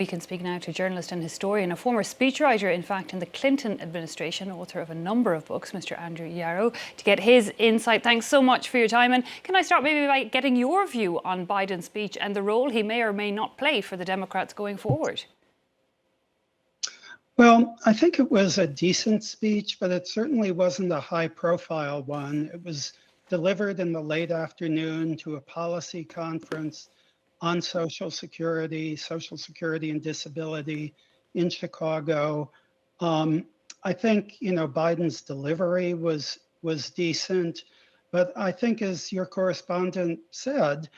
We can speak now to journalist and historian, a former speechwriter, in fact, in the Clinton administration, author of a number of books, Mr. Andrew Yarrow, to get his insight. Thanks so much for your time. And can I start maybe by getting your view on Biden's speech and the role he may or may not play for the Democrats going forward? Well, I think it was a decent speech, but it certainly wasn't a high-profile one. It was delivered in the late afternoon to a policy conference on Social Security and disability in Chicago. I think, Biden's delivery was decent, but I think, as your correspondent said,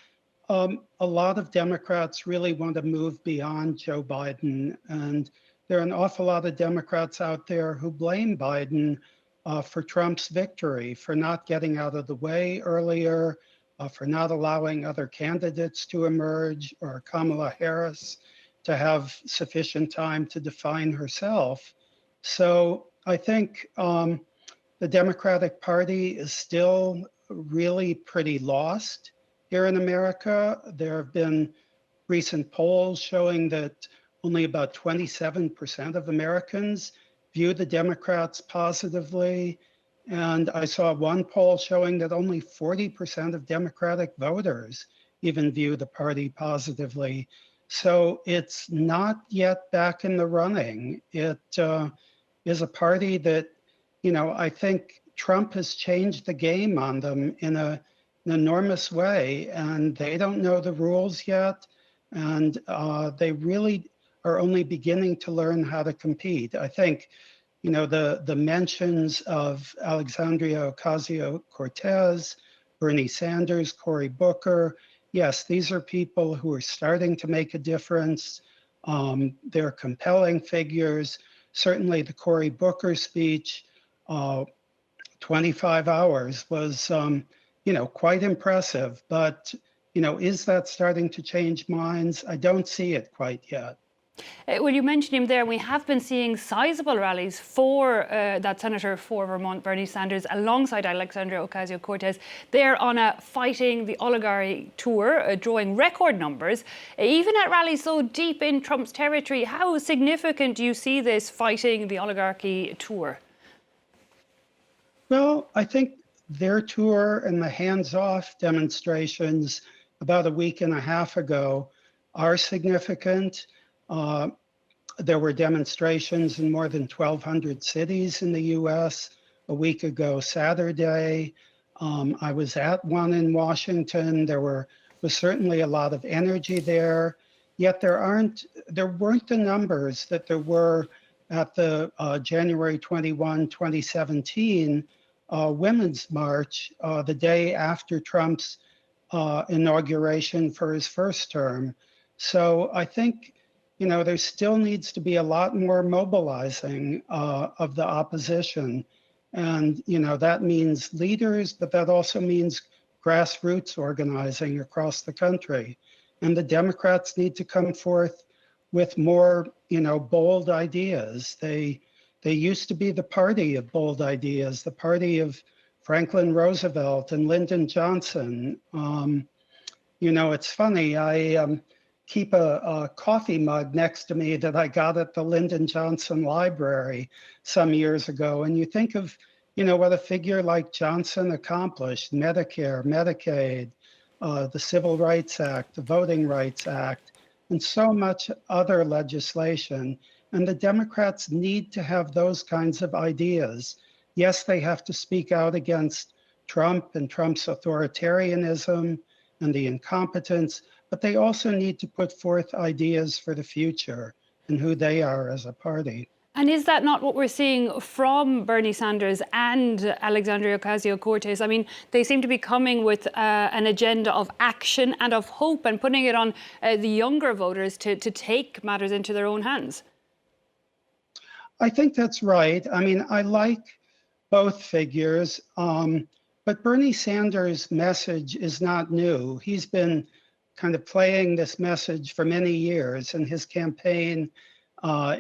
a lot of Democrats really want to move beyond Joe Biden, and there are an awful lot of Democrats out there who blame Biden for Trump's victory, for not getting out of the way earlier, for not allowing other candidates to emerge, or Kamala Harris to have sufficient time to define herself. So I think the Democratic Party is still really pretty lost here in America. There have been recent polls showing that only about 27% of Americans view the Democrats positively. And I saw one poll showing that only 40% of Democratic voters even view the party positively. So it's not yet back in the running. It is a party that, I think Trump has changed the game on them in an enormous way, and they don't know the rules yet. And they really are only beginning to learn how to compete. I think, the mentions of Alexandria Ocasio-Cortez, Bernie Sanders, Cory Booker, yes, these are people who are starting to make a difference. They're compelling figures. Certainly the Cory Booker speech, 25 hours, was, quite impressive. But, is that starting to change minds? I don't see it quite yet. Well, you mentioned him there. We have been seeing sizable rallies for that senator for Vermont, Bernie Sanders, alongside Alexandria Ocasio-Cortez. They're on a fighting the oligarchy tour, drawing record numbers, even at rallies so deep in Trump's territory. How significant do you see this fighting the oligarchy tour? Well, I think their tour and the hands-off demonstrations about a week and a half ago are significant. There were demonstrations in more than 1,200 cities in the U.S. a week ago Saturday. I was at one in Washington. There was certainly a lot of energy there, yet there weren't the numbers that there were at the January 21, 2017 Women's March, the day after Trump's inauguration for his first term. So I think there still needs to be a lot more mobilizing of the opposition. And, that means leaders, but that also means grassroots organizing across the country. And the Democrats need to come forth with more, bold ideas. They used to be the party of bold ideas, the party of Franklin Roosevelt and Lyndon Johnson. It's funny, I keep a coffee mug next to me that I got at the Lyndon Johnson Library some years ago. And you think of, what a figure like Johnson accomplished: Medicare, Medicaid, the Civil Rights Act, the Voting Rights Act, and so much other legislation. And the Democrats need to have those kinds of ideas. Yes, they have to speak out against Trump and Trump's authoritarianism and the incompetence, but they also need to put forth ideas for the future and who they are as a party. And is that not what we're seeing from Bernie Sanders and Alexandria Ocasio-Cortez? I mean, they seem to be coming with an agenda of action and of hope and putting it on the younger voters to take matters into their own hands. I think that's right. I mean, I like both figures, but Bernie Sanders' message is not new. He's been kind of playing this message for many years in his campaign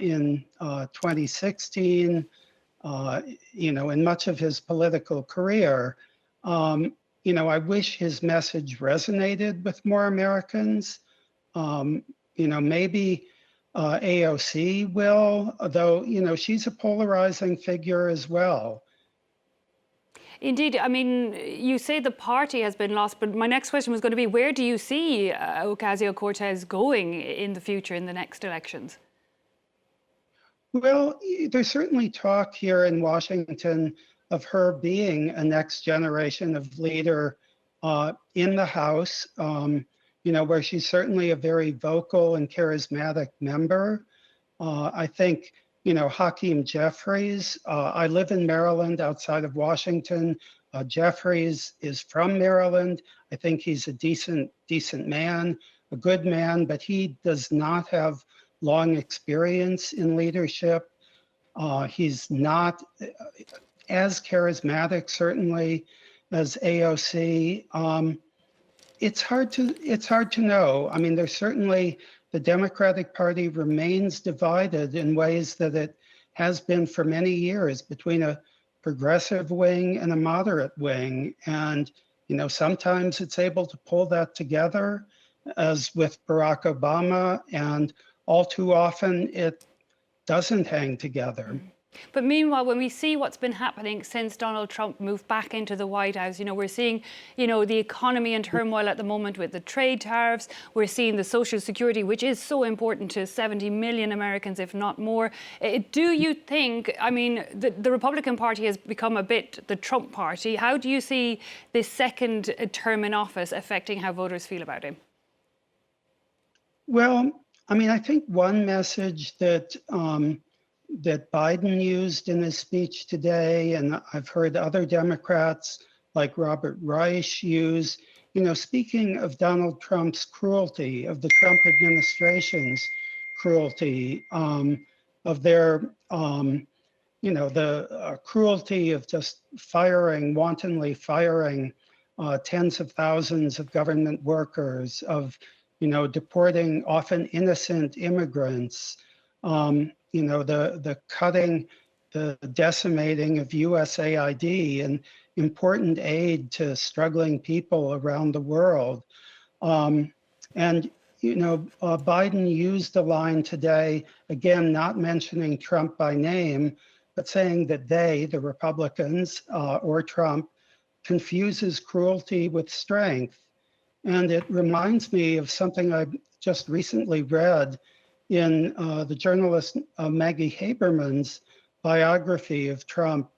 in 2016, in much of his political career. I wish his message resonated with more Americans. Maybe AOC will, though, she's a polarizing figure as well. Indeed. I mean, you say the party has been lost, but my next question was going to be, where do you see Ocasio-Cortez going in the future, in the next elections? Well, there's certainly talk here in Washington of her being a next generation of leader in the House, where she's certainly a very vocal and charismatic member. I think, Hakeem Jeffries, I live in Maryland outside of Washington. Jeffries is from Maryland. I think he's a decent man, a good man, but he does not have long experience in leadership. He's not as charismatic, certainly, as AOC. It's hard to know. I mean, there's certainly, the Democratic Party remains divided in ways that it has been for many years, between a progressive wing and a moderate wing. And, sometimes it's able to pull that together, as with Barack Obama, and all too often it doesn't hang together. But meanwhile, when we see what's been happening since Donald Trump moved back into the White House, we're seeing, the economy in turmoil at the moment with the trade tariffs. We're seeing the Social Security, which is so important to 70 million Americans, if not more. Do you think, I mean, the Republican Party has become a bit the Trump party. How do you see this second term in office affecting how voters feel about him? Well, I mean, I think one message that Biden used in his speech today, and I've heard other Democrats like Robert Reich use, speaking of Donald Trump's cruelty, of the Trump administration's cruelty, of their, the cruelty of just wantonly firing tens of thousands of government workers, of, deporting often innocent immigrants, the cutting, the decimating of USAID and important aid to struggling people around the world. Biden used the line today, again, not mentioning Trump by name, but saying that they, the Republicans, or Trump, confuses cruelty with strength. And it reminds me of something I just recently read in the journalist Maggie Haberman's biography of Trump,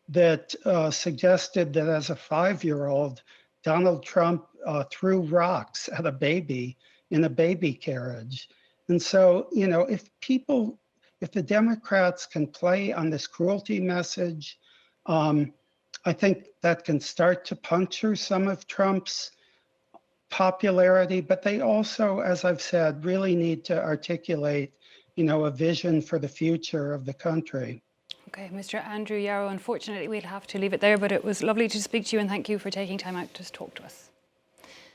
that suggested that as a 5-year-old, Donald Trump threw rocks at a baby in a baby carriage. And so, if the Democrats can play on this cruelty message, I think that can start to puncture some of Trump's popularity, but they also, as I've said, really need to articulate, a vision for the future of the country. Okay, Mr. Andrew Yarrow, unfortunately we'll have to leave it there, but it was lovely to speak to you, and thank you for taking time out to talk to us.